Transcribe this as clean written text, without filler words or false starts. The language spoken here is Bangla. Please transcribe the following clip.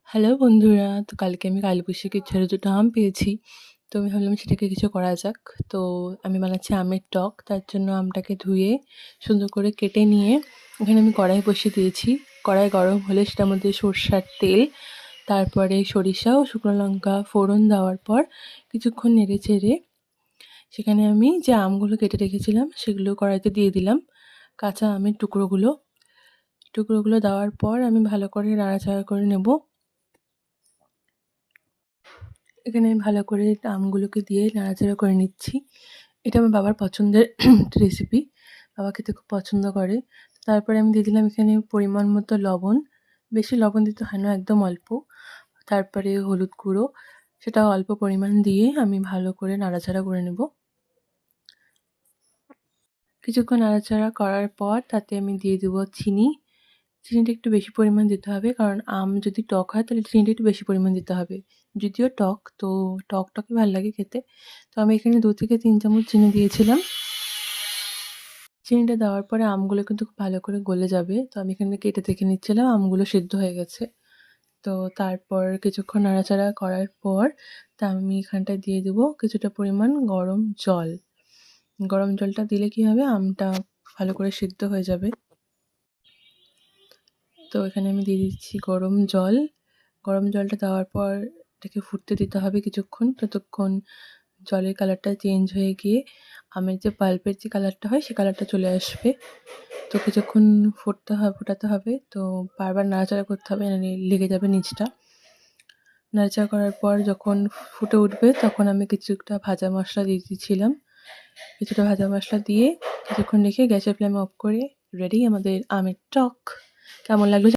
হ্যালো বন্ধুরা! তো কালকে আমি কালীবৈশাখীর ঝাড়ু ২ টা আম পেয়েছি। তো আমি ভাবলাম সেটাকে কিছু করা যাক। তো আমি বানাচ্ছি আমের টক। তার জন্য আমটাকে ধুয়ে সুন্দর করে কেটে নিয়ে এখানে আমি কড়াই বসিয়ে দিয়েছি। কড়াই গরম হলে সেটার মধ্যে সরষার তেল, তারপরে সরিষা ও শুকনো লঙ্কা ফোড়ন দেওয়ার পর কিছুক্ষণ নেড়ে-চেড়ে সেখানে আমি যে আমগুলো কেটে রেখেছিলাম সেগুলো কড়াইতে দিয়ে দিলাম। কাঁচা আমের টুকরোগুলো দেওয়ার পর আমি ভালো করে নাড়াচাড়া করে নেব। এখানে আমি ভালো করে আমগুলোকে দিয়ে নাড়াচাড়া করে নিচ্ছি। এটা আমার বাবার পছন্দের একটা রেসিপি। বাবা খেতে খুব পছন্দ করে। তারপরে আমি দিয়ে দিলাম এখানে পরিমাণ মতো লবণ। বেশি লবণ দিতে হয় না, একদম অল্প। তারপরে হলুদ গুঁড়ো, সেটাও অল্প পরিমাণ দিয়ে আমি ভালো করে নাড়াচাড়া করে নেব। কিছুক্ষণ নাড়াচাড়া করার পর তাতে আমি দিয়ে দেবো চিনি। চিনিটা একটু বেশি পরিমাণ দিতে হবে, কারণ আম যদি টক হয় তাহলে চিনিটা একটু বেশি পরিমাণ দিতে হবে। যদিও টক, তো টকটকে ভাল লাগে খেতে। তো আমি এখানে ২ থেকে ৩ চামচ চিনি দিয়েছিলাম। চিনিটা দেওয়ার পরে আমগুলো কিন্তু খুব ভালো করে গলে যাবে। তো আমি এখানে কেটে দেখে নিচ্ছিলাম আমগুলো সিদ্ধ হয়ে গেছে। তো তারপর কিছুক্ষণ নাড়াচাড়া করার পর আমি এখানটায় দিয়ে দেবো কিছুটা পরিমাণ গরম জল। গরম জলটা দিলে কি হবে, আমটা ভালো করে সিদ্ধ হয়ে যাবে। তো এখানে আমি দিয়ে দিচ্ছি গরম জল। গরম জলটা দেওয়ার পর এটাকে ফুটতে দিতে হবে কিছুক্ষণ। ততক্ষণ জলের কালারটা চেঞ্জ হয়ে গিয়ে আমের যে পাল্পের যে কালারটা হয় সে কালারটা চলে আসবে। তো কিছুক্ষণ ফোটাতে হবে। তো বারবার নাড়াচাড়া করতে হবে, নাহলে লেগে যাবে নিচটা। নাড়াচাড়া করার পর যখন ফুটে উঠবে তখন আমি কিছুটা ভাজা মশলা দিয়ে দিয়েছিলাম। কিছুটা ভাজা মশলা দিয়ে কিছুক্ষণ রেখে গ্যাসের ফ্লেম অফ করে রেডি আমাদের আমের টক। কেমন লাগলো